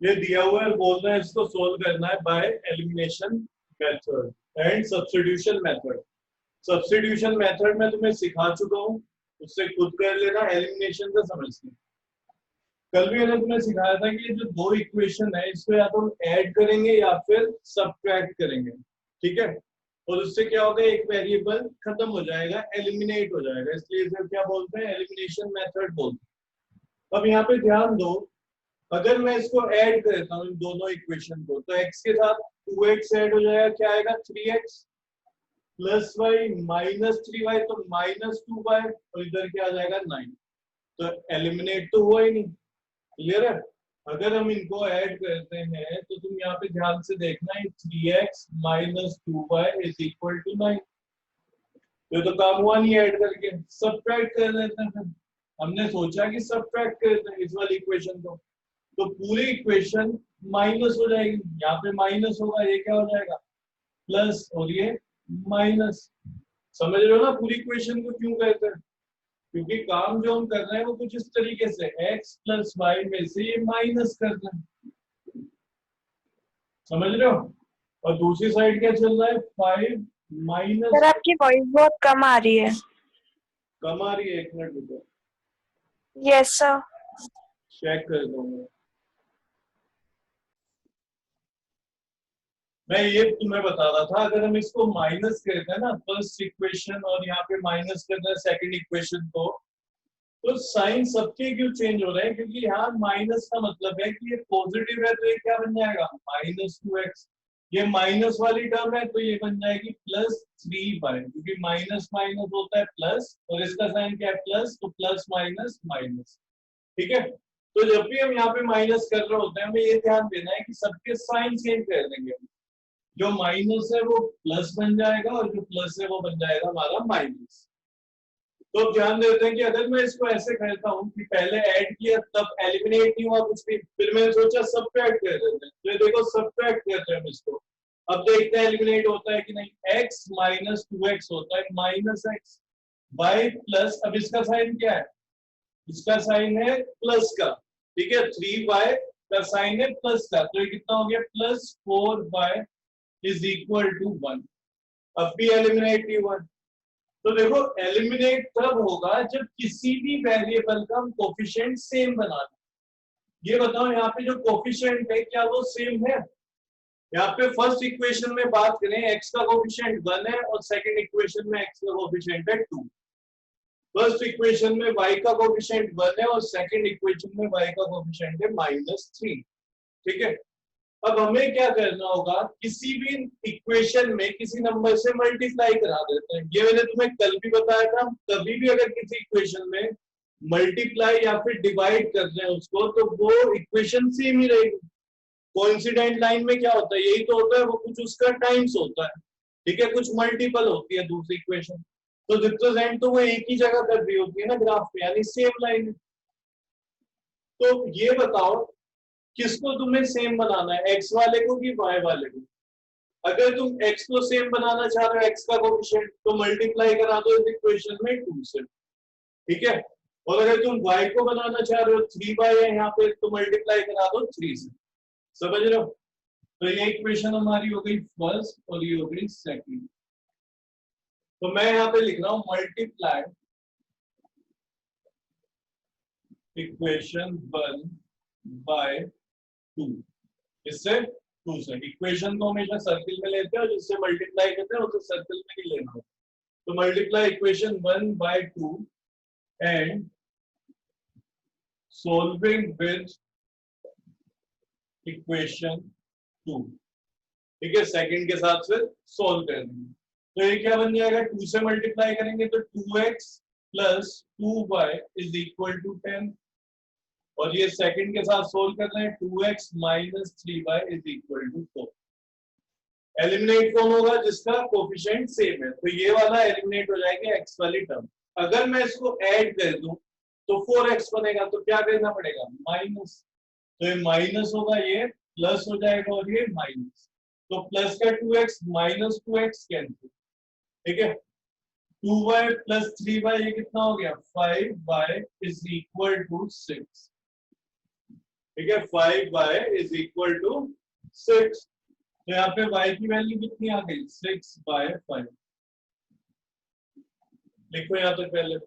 ये दिया हुआ है, बोल रहे हैं इसको सोल्व करना है by elimination method and substitution method. Substitution method में तुम्हें सिखा चुका हूँ, उससे खुद कर लेना, एलिमिनेशन का समझ लेना। कल भी मैंने तुम्हें सिखाया था कि ये जो दो इक्वेशन है इसको या तो हम ऐड करेंगे या फिर सब्ट्रैक्ट करेंगे, ठीक है। और उससे क्या होगा, एक वेरिएबल खत्म हो जाएगा, एलिमिनेट हो जाएगा, इसलिए इसे क्या बोलते हैं, एलिमिनेशन मेथड बोलते हैं। अब यहाँ पे ध्यान दो, अगर मैं इसको ऐड करता हूँ इन दोनों इक्वेशन को, तो x के साथ 2x ऐड हो जाएगा, क्या आएगा 3x plus Y minus 3y, तो -2y, और इधर क्या आ जाएगा 9। तो एलिमिनेट तो हुआ ही नहीं, क्लियर है। अगर हम इनको ऐड करते हैं तो तुम यहाँ पे ध्यान से देखना, 3x minus 2y is equal to 9। ये तो काम हुआ नहीं ऐड करके, सब्ट्रैक्ट कर देते हैं। फिर हमने सोचा कि सब्ट्रैक्ट करते हैं इस वाली इक्वेशन को, तो पूरी इक्वेशन माइनस हो जाएगी, यहाँ पे माइनस होगा, ये क्या हो जाएगा प्लस, और ये माइनस। समझ रहे हो ना पूरी इक्वेशन को क्यों कहते हैं, क्योंकि काम जो हम कर रहे हैं वो कुछ इस तरीके से, x प्लस वाई में से ये माइनस करना है, समझ रहे हो। और दूसरी साइड क्या चल रहा है, 5 सर माइनस। आपकी वॉइस बहुत कम आ रही है। कम आ रही है, एक मिनट रुको, यस सर। चेक कर दूंगा। मैं ये तुम्हें बता रहा था, अगर हम इसको माइनस करते हैं ना फर्स्ट इक्वेशन, और यहाँ पे माइनस करते हैं सेकंड इक्वेशन को, तो साइन सबके क्यों चेंज हो रहे हैं, क्योंकि यहाँ माइनस का मतलब है कि ये पॉजिटिव है, तो ये क्या बन जाएगा -2x। ये माइनस वाली टर्म है तो ये बन जाएगी +3y, क्योंकि माइनस माइनस होता है प्लस, और इसका साइन क्या है प्लस, तो प्लस माइनस माइनस, ठीक है। तो जब भी हम यहाँ पे माइनस कर रहे होते हैं, हमें ये ध्यान देना है कि सबके साइन चेंज कर देंगे। जो माइनस है वो प्लस बन जाएगा, और जो प्लस है वो बन जाएगा हमारा माइनस। तो ध्यान देते हैं कि अगर मैं इसको ऐसे कहता हूँ कि पहले ऐड किया तब एलिमिनेट नहीं हुआ कुछ भी, फिर मैंने सोचा सब्ट्रैक्ट कर देते हैं, तो ये देखो सब्ट्रैक्ट करते हैं हम इसको। अब देखते हैं एलिमिनेट होता है कि नहीं, x माइनस 2x होता है माइनस एक्स, y प्लस, अब इसका साइन क्या है, इसका साइन है प्लस का, ठीक है, 3y का साइन है प्लस का, तो ये कितना हो गया +4y इज इक्वल टू 1। अब भी एलिमिनेट नहीं हुआ। तो देखो एलिमिनेट तब होगा जब किसी भी वेरिएबल का हम कोफिशिएंट सेम बना दें। ये बताओ यहाँ पे जो कोफिशिएंट है क्या वो सेम है। यहाँ पे फर्स्ट इक्वेशन में बात करें, x का कोफिशिएंट 1 है, और सेकंड इक्वेशन में x का कोफिशिएंट है 2। फर्स्ट इक्वेशन में y का कोफिशिएंट 1 है, और सेकंड इक्वेशन में y का कोफिशिएंट है -3, ठीक है। अब हमें क्या करना होगा, किसी भी इक्वेशन में किसी नंबर से मल्टीप्लाई करा देते हैं। ये मैंने तुम्हें कल भी बताया था, कभी भी अगर किसी इक्वेशन में मल्टीप्लाई या फिर डिवाइड कर रहे हैं उसको, तो वो इक्वेशन सेम ही रहेगी। कोइंसिडेंट लाइन में क्या होता है, यही तो होता है, वो कुछ उसका टाइम्स होता है, ठीक है, कुछ मल्टीपल होती है दूसरी इक्वेशन, तो रिप्रेजेंट तो वो एक ही जगह कर रही होती है ना ग्राफ पे, यानी सेम लाइन। तो ये बताओ किसको तुम्हें सेम बनाना है, एक्स वाले को कि वाई वाले को। अगर तुम x को सेम बनाना चाह रहे हो, x का कोफिशिएंट, तो मल्टीप्लाई करा दो इस इक्वेशन में 2 से, ठीक है। और अगर तुम y को बनाना चाह रहे हो, 3y है यहाँ पे, तो मल्टीप्लाई करा दो 3 से। समझ रहे हो। तो ये इक्वेशन हमारी हो गई फर्स्ट, और ये हो गई सेकंड। तो मैं यहाँ पे लिख रहा हूँ मल्टीप्लाई इक्वेशन 1 बाय 2, इससे 2 से। इक्वेशन को हमेशा सर्किल में लेते हैं, और जिससे मल्टीप्लाई करते हैं उसे सर्किल में नहीं लेना होता। तो multiply equation 1 by 2 and solving with equation 2, ठीक है, सेकंड के साथ फिर सोल्व कर देंगे। तो ये क्या बन जाएगा, 2 से मल्टीप्लाई करेंगे तो 2x plus 2y is equal to 10, और ये सेकंड के साथ सोल्व कर रहे हैं, 2x minus 3y is equal to 4। Eliminate कौन होगा, जिसका कोफिशिएंट सेम है, तो ये वाला एलिमिनेट हो जाएगा x वाली टर्म। अगर मैं इसको ऐड कर दूं तो 4x बनेगा, तो क्या करना पड़ेगा माइनस, तो ये माइनस होगा, ये प्लस हो जाएगा, और ये माइनस, तो प्लस का 2x माइनस 2x कैंसिल, ठीक है। 2y प्लस 3y ये कितना हो गया 5y इज इक्वल टू 6, ठीक है, 5y इज इक्वल टू 6। तो यहाँ पे y की वैल्यू कितनी आ गई, 6/5। लिखो यहाँ तक पहले।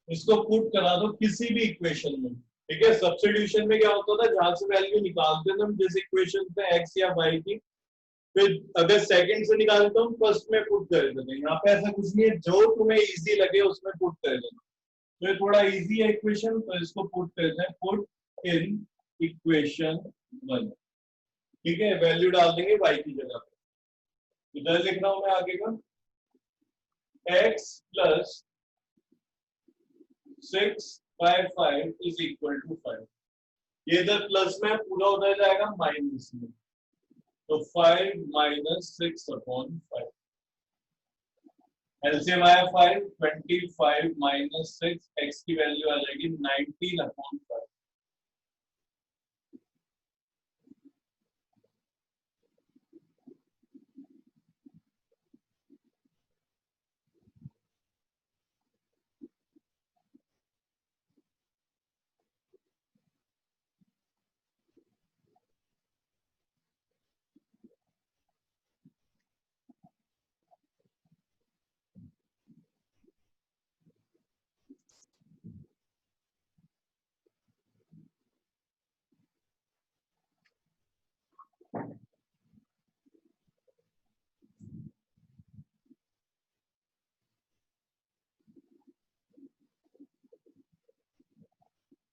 इसको पुट करा दो किसी भी इक्वेशन में। ठीक है, सब्स्टिट्यूशन में क्या होता था, जहां से वैल्यू निकालते थे हम जिस इक्वेशन पे x या y की, फिर अगर सेकंड से निकालते हम फर्स्ट में पुट कर देते थे। यहाँ पे ऐसा कुछ नहीं है, जो तुम्हें इजी लगे उसमें पुट कर देना। तो ये थोड़ा इजी है इक्वेशन, तो इसको पुट करते हैं, पुट इन इक्वेशन 1। ठीक है, वैल्यू डाल देंगे y की जगह पे। इधर लिख रहा हूं मैं आगे का, x plus 6/5 is equal to 5। ये इधर प्लस में पूरा उधर जाएगा माइनस में, तो 5 माइनस 6/5। एलसीएम आया 5, 25 माइनस 6, x की वैल्यू आ जाएगी 19/5।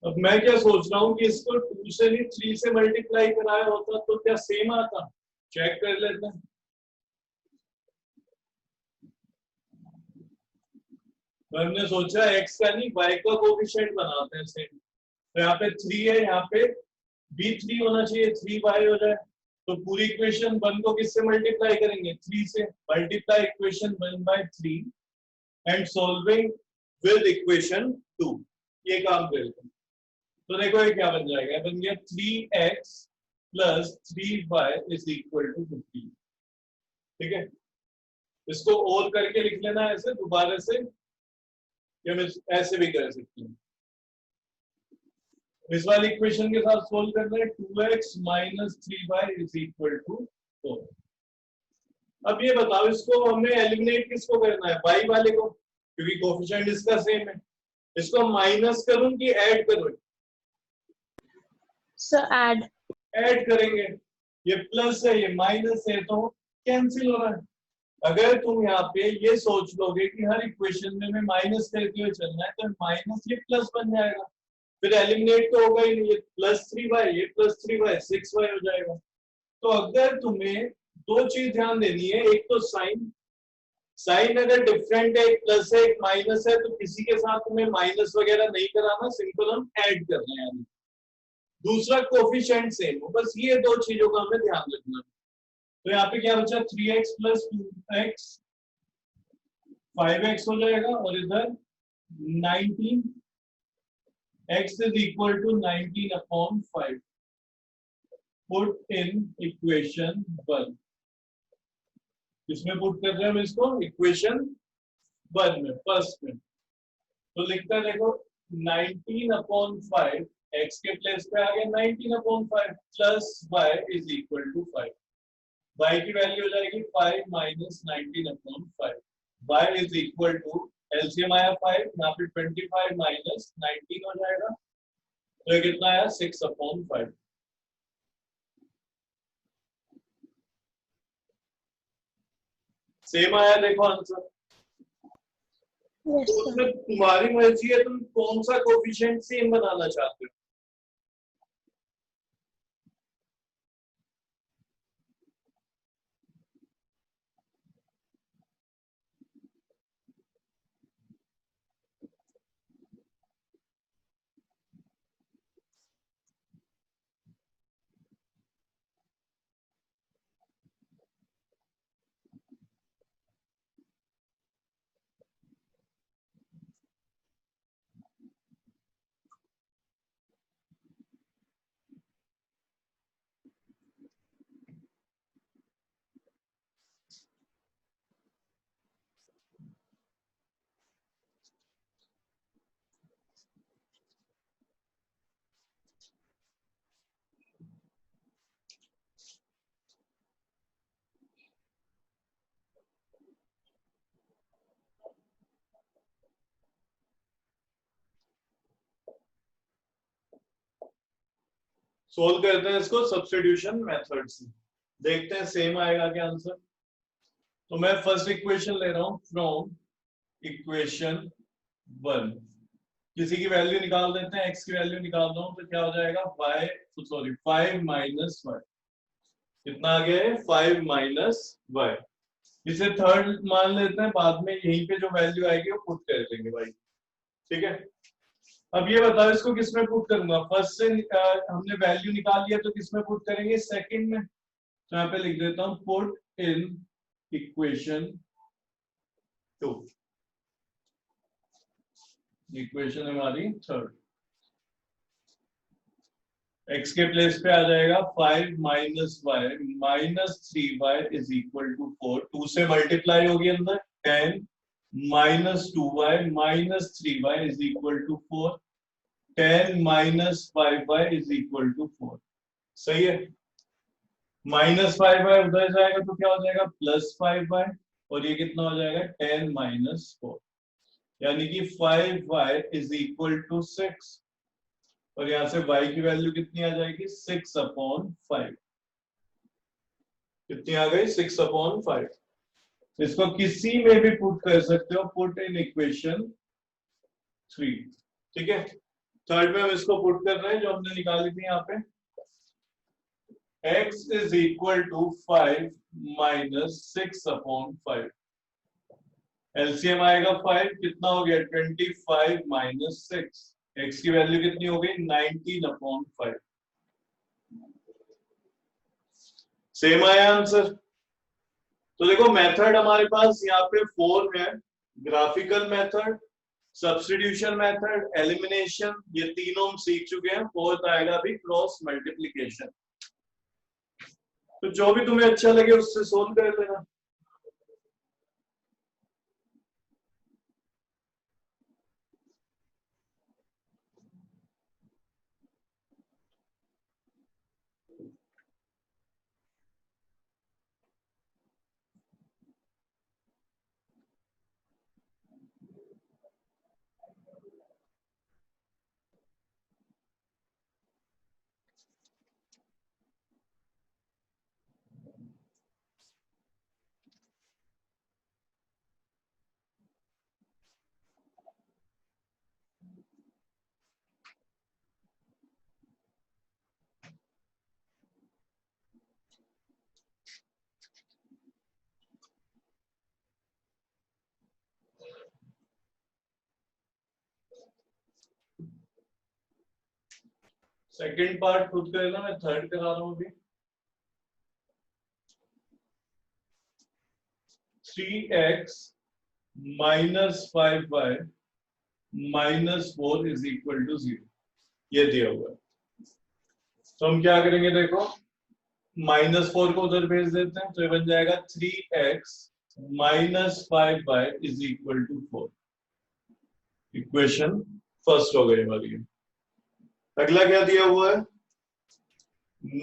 अब मैं क्या सोच रहा हूँ कि इसको 2 से नहीं 3 से मल्टीप्लाई कराया होता तो क्या सेम आता, चेक कर लेते हैं। तो हमने सोचा x का नहीं y का कोफिशिएंट बनाते हैं सेम। तो यहाँ पे 3 है, यहाँ पे भी 3 होना चाहिए, 3y हो जाए। तो पूरी इक्वेशन 1 को किससे मल्टीप्लाई करेंगे, 3 से। Multiply equation 1/3 and solving with equation 2। ये काम करते हैं। तो देखो ये क्या बन जाएगा, बन गया 3x plus 3y is equal to 15। ठीक है, इसको और करके लिख लेना ऐसे दोबारा से, या मैं ऐसे भी कर सकती हूँ। इस वाली इक्वेशन के साथ सोल्व करना है, 2x minus 3y is equal to 4। अब ये बताओ, इसको हमें एलिमिनेट किसको करना है, y वाले को, क्योंकि कोफिशिएंट इसका सेम है। इसको माइनस करूं कि ऐड करूं, सर ऐड ऐड करेंगे। ये प्लस है, ये माइनस है, तो कैंसिल हो रहा है। अगर तुम यहाँ पे ये सोच लोगे कि हर इक्वेशन में मैं माइनस करते हुए चलना है, तो माइनस ये प्लस बन जाएगा, फिर एलिमिनेट तो होगा ही नहीं। ये प्लस 3y, ये प्लस 3y, 6y हो जाएगा। तो अगर तुम्हें दो चीज ध्यान देनी है, एक तो साइन, साइन अगर डिफरेंट है, एक प्लस है एक माइनस है, तो किसी के साथ तुम्हें माइनस वगैरह नहीं कराना, सिंपल हम ऐड कर रहे हैं। दूसरा कोफिशिएंट सेम हो, बस ये दो चीजों का हमें ध्यान रखना है। तो यहाँ पे क्या बचा, 3x प्लस 2x 5x हो जाएगा, और इधर 19 x is equal to 19/5। Put in equation 1। इसमें पुट कर रहे हैं हम इसको इक्वेशन 1 में, फर्स्ट में। तो लिखता है देखो 19/5, x के प्लेस पे आ गया 19/5 plus y is equal to 5। y की वैल्यू हो जाएगी 5 minus 19/5। y is equal to, LCM आया 5, यहाँ पे 25 माइनस 19 हो जाएगा, तो ये कितना आया 6/5। सेम आया देखो आंसर। yes sir. उसमें तुम्हारी मर्जी है, तुम कौन सा कोफिशिएंट सेम बनाना चाहते हो। सोल्व करते हैं इसको सब्स्टिट्यूशन मेथड से, देखते हैं सेम आएगा क्या आंसर। तो मैं फर्स्ट इक्वेशन ले रहा हूं फ्रॉम इक्वेशन 1। किसी की वैल्यू निकाल देते हैं, x की वैल्यू निकाल दो तो क्या हो जाएगा 5 माइनस y। कितना आ गया है 5 माइनस y। इसे थर्ड मान लेते हैं, बाद में यहीं पे जो वैल्यू आएगी वो पुट कर देंगे भाई, ठीक है। अब ये बताओ इसको किसमें पुट करूंगा, फर्स्ट से हमने वैल्यू निकाल लिया तो किसमें पुट करेंगे, सेकंड में। तो यहाँ पे लिख देता हूं पुट इन इक्वेशन 2, इक्वेशन हमारी थर्ड। x के प्लेस पे आ जाएगा 5 minus y minus 3y is equal to 4। 2 से मल्टीप्लाई होगी अंदर 10 minus 2y minus 3y is equal to 4। 10 minus 5y is equal to 4। सही है। माइनस 5y उधर जाएगा तो क्या हो जाएगा प्लस 5y, और ये कितना हो जाएगा 10 माइनस 4, यानी कि 5y इज इक्वल टू 6। और यहां से y की वैल्यू कितनी आ जाएगी 6/5। कितनी आ गई 6/5। इसको किसी में भी पुट कर सकते हो, पुट इन इक्वेशन 3, ठीक है। थर्ड में हम इसको पुट कर रहे हैं जो हमने निकाली थी यहाँ पे, x is equal to 5 minus 6/5। LCM आएगा 5, कितना हो गया 25 माइनस 6। x की वैल्यू कितनी हो गई 19/5। सेम आया आंसर। तो देखो मेथड हमारे पास यहाँ पे 4 है, graphical method, substitution method, elimination, ये तीनों हम सीख चुके हैं। फोर्थ आएगा अभी क्रॉस मल्टीप्लिकेशन। तो जो भी तुम्हें अच्छा लगे उससे सोल्व कर लेना। सेकंड पार्ट खुद कर लेना, मैं थर्ड करा रहा हूं अभी। 3x minus 5y minus 4 is equal to 0, ये दिया हुआ है। तो हम क्या करेंगे देखो, -4 को उधर भेज देते हैं तो ये बन जाएगा 3x minus 5y is equal to 4। Equation first हो गई हमारी। अगला क्या दिया हुआ है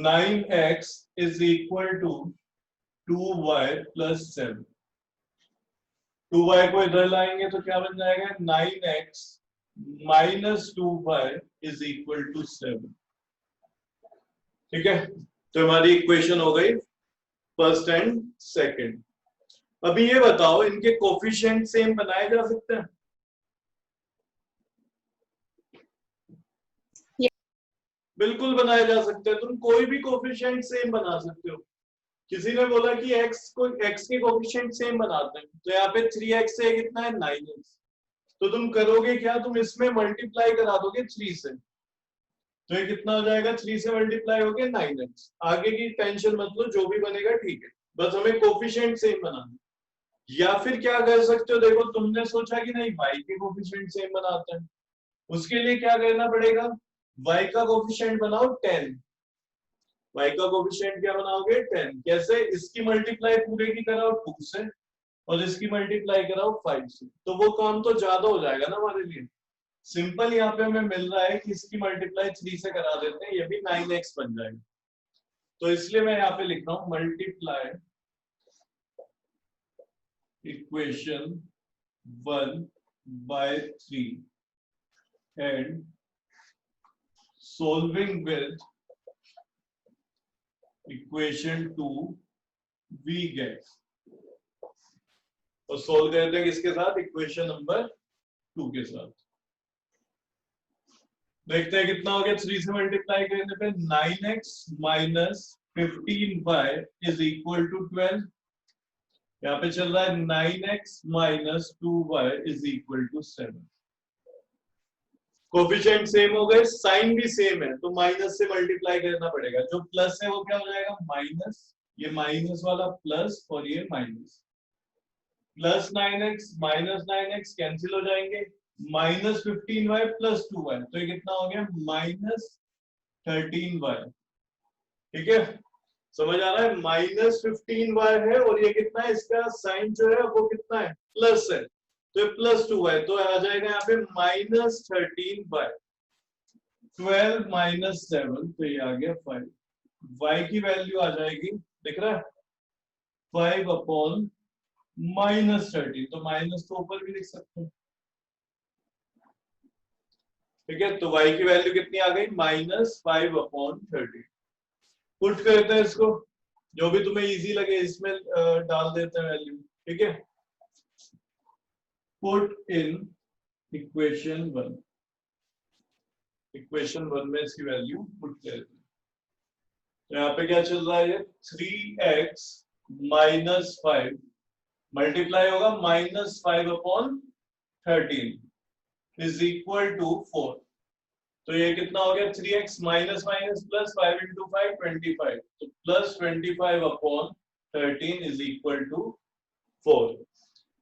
9x is equal to 2y plus 7। 2y को इधर लाएंगे तो क्या बन जाएगा 9x minus 2y is equal to 7, ठीक है। तो हमारी इक्वेशन हो गई फर्स्ट एंड सेकंड। अभी ये बताओ, इनके कोफिशिएंट सेम बनाए जा सकते हैं? बिल्कुल बनाए जा सकते हैं। तुम कोई भी कोफिशिएंट सेम बना सकते हो। किसी ने बोला कि एक्स के कोफिशिएंट सेम बनाते हैं, तो यहाँ पे 3x से कितना है 9x। तो तुम करोगे क्या, तुम इसमें मल्टीप्लाई करा दोगे 3 से, तो ये कितना हो जाएगा, 3 से मल्टीप्लाई हो गया 9x। आगे की टेंशन मत लो, जो भी बनेगा ठीक है, बस हमें कोफिशिएंट सेम बनाना है। या फिर क्या कर सकते हो, देखो तुमने सोचा कि नहीं y के कोफिशिएंट सेम बनाते हैं, उसके लिए क्या करना पड़ेगा, y का कोफिशिएंट बनाओ 10। y का कोफिशिएंट क्या बनाओगे 10। कैसे, इसकी मल्टीप्लाई पूरे की कराओ 2 से और इसकी मल्टीप्लाई कराओ 5 से, तो वो काम तो ज्यादा हो जाएगा ना हमारे लिए। सिंपल यहाँ पे हमें मिल रहा है कि इसकी मल्टीप्लाई 3 से करा देते हैं, ये भी 9x बन जाएगा। तो इसलिए मैं यहाँ पे लिख रहा हूं multiply equation 1 by 3 and solving with equation 2 we get. और सोल्व करते हैं किसके साथ, इक्वेशन नंबर 2 के साथ। देखते हैं कितना हो गया, 3 से मल्टीप्लाई करने पे 9x minus 15y is equal to 12। यहाँ पे चल रहा है 9x minus 2y is equal to 7। Coefficient same हो गए, साइन भी सेम है, तो माइनस से मल्टीप्लाई करना पड़ेगा। जो प्लस है वो क्या हो जाएगा माइनस, ये माइनस वाला प्लस और ये minus. Plus 9x minus 9x cancel हो जाएंगे, माइनस 15y प्लस 2y, तो ये कितना हो गया माइनस 13y। ठीक है, समझ आ रहा है, माइनस 15y है और ये कितना है, इसका साइन जो है वो कितना है प्लस है, तो ये प्लस 2y, तो आ जाएगा यहाँ पे माइनस 13y। 12 माइनस 7, तो ये आ गया 5। y की वैल्यू आ जाएगी, दिख रहा है 5 अपॉन माइनस 13, तो माइनस तो ऊपर भी लिख सकते हैं। ठीक है, तो y की वैल्यू कितनी आ गई माइनस 5 अपॉन 13। पुट करते हैं इसको, जो भी तुम्हें इजी लगे इसमें डाल देते हैं वैल्यू। ठीक है, पुट इन इक्वेशन 1। इक्वेशन 1 में इसकी वैल्यू पुट करते हैं। तो यहाँ पे क्या चल रहा है, 3x माइनस 5 मल्टीप्लाई होगा minus 5 upon 13 is equal to 4। तो ये कितना हो गया, 3x minus minus plus 5 into 5 25, तो plus 25 upon 13 is equal to 4।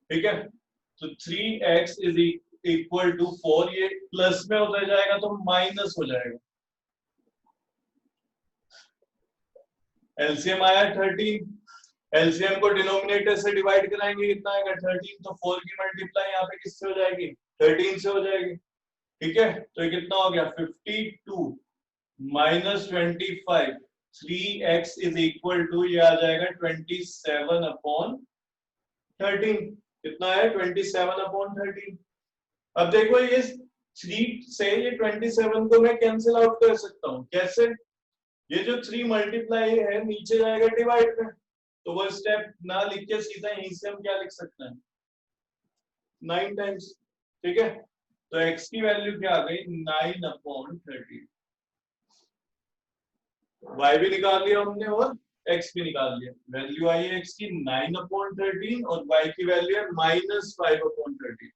ठीक है, तो 3x इज इक्वल टू 4, ये प्लस में होता जाएगा तो माइनस हो जाएगा। एलसीएम आया 13, एलसीएम को डिनोमिनेटर से डिवाइड कराएंगे, कितना आएगा 13, तो 4 की मल्टीप्लाई यहाँ पे किससे हो जाएगी 13 से हो जाएगी। ठीक है, तो ये कितना हो गया 52 minus 25, 3x is equal to ये आ जाएगा 27 अपॉन 13। कितना है 27 अपॉन 13। अब देखो ये 3 से ये 27 को मैं कैंसिल आउट कर सकता हूँ, कैसे, ये जो 3 मल्टीप्लाई है नीचे जाएगा डिवाइड में, तो वो स्टेप ना लिख के सीधा यहीं से हम क्या लिख सकते हैं 9 टाइम्स। ठीक है, तो x की वैल्यू क्या आ गई 9 अपॉन 13। y भी निकाल लिया हमने और x भी निकाल लिया। वैल्यू आई है x की 9 अपॉन 13 और y की वैल्यू है माइनस 5 अपॉन 13।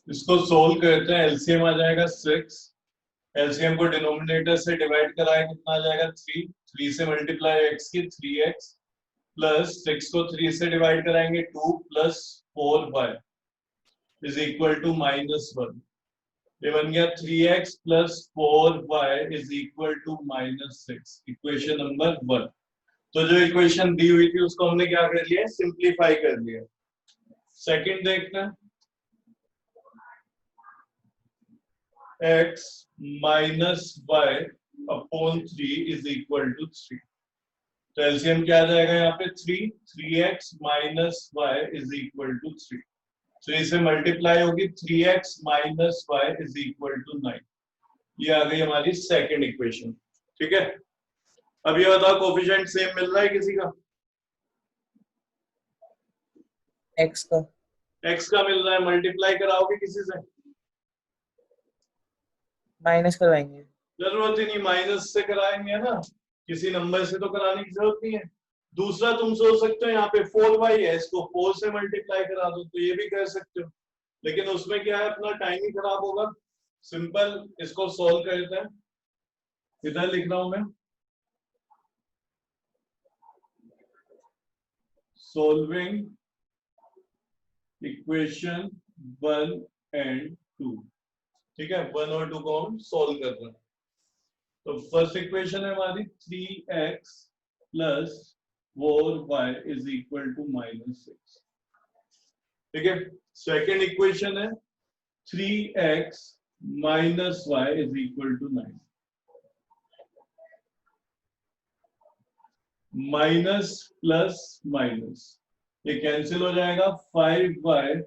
इसको सोल्व करते हैं, एलसीएम आ जाएगा 6, एलसीएम को डिनोमिनेटर से डिवाइड कराए कितना आ जाएगा 3, 3 से मल्टीप्लाई एक्स की 3x प्लस 6 को 3 से डिवाइड कराएंगे 2 plus 4y is equal to -1। ये बन गया 3x plus 4y is equal to -6, equation number 1। तो जो इक्वेशन दी हुई थी उसको हमने क्या कर लिया, सिंप्लीफाई कर लिया। सेकंड देखते हैं, x minus y upon 3 is equal to 3। तो एलसीएम क्या आ जाएगा यहाँ पे 3, 3x minus y is equal to 3। तो इसे मल्टीप्लाई होगी 3x minus y is equal to 9। ये आ गई हमारी सेकंड इक्वेशन। ठीक है, अब ये बताओ कोफिशिएंट सेम मिल रहा है किसी का? x का x का मिल रहा है, मल्टीप्लाई कराओगे किसी से? माइनस करवाएंगे। जरूरत ही नहीं, माइनस से कराएंगे ना, किसी नंबर से तो कराने की जरूरत नहीं है। दूसरा तुम सोच सकते हो यहाँ पे 4y है, इसको 4 से मल्टीप्लाई करा दो, तो ये भी कर सकते हो, लेकिन उसमें क्या है, अपना टाइम ही खराब होगा। सिंपल इसको सॉल्व करते हैं, इधर लिख रहा हूं मैं, सॉल्विंग इक्वेशन 1 एंड 2। ठीक है, 1 और 2 को हम सॉल्व कर रहे हैं। तो फर्स्ट इक्वेशन है हमारी 3x plus 4y is equal to -6। ठीक है, सेकेंड इक्वेशन है 3x minus y is equal to 9। Minus plus minus ये कैंसिल हो जाएगा, 5y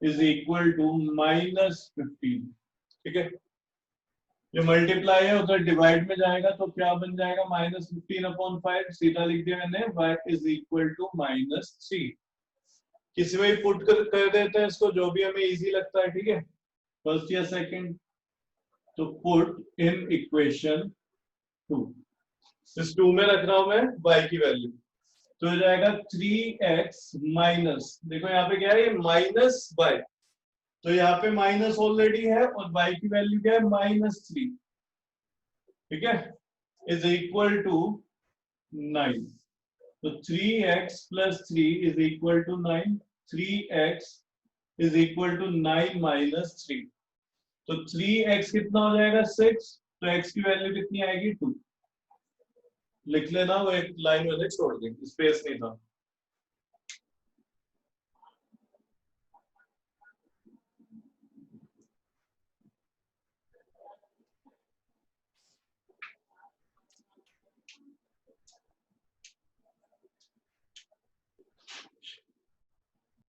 इज इक्वल टू -15। ठीक है, ये मल्टीप्लाई है, उधर डिवाइड में जाएगा तो क्या बन जाएगा, -15 अपॉन 5, सीधा लिख दिया मैंने, y इज इक्वल टू -3। किसी में पुट कर देते हैं इसको, जो भी हमें इजी लगता है। ठीक है, फर्स्ट या सेकंड, तो पुट इन इक्वेशन 2, इस 2 में रख रहा हूं मैं y की वैल्यू, तो हो जाएगा 3x माइनस, देखो यहाँ पे क्या है, ये माइनस y, तो यहाँ पे माइनस ऑलरेडी है और y की वैल्यू क्या है, -3। ठीक है, इज इक्वल टू 9। तो 3x plus 3 is equal to 9, 3x is equal to 9 minus 3। तो 3x कितना हो जाएगा, 6, तो x की वैल्यू कितनी आएगी, 2। लिख लेना, वो एक लाइन मैंने छोड़ दी, स्पेस नहीं था।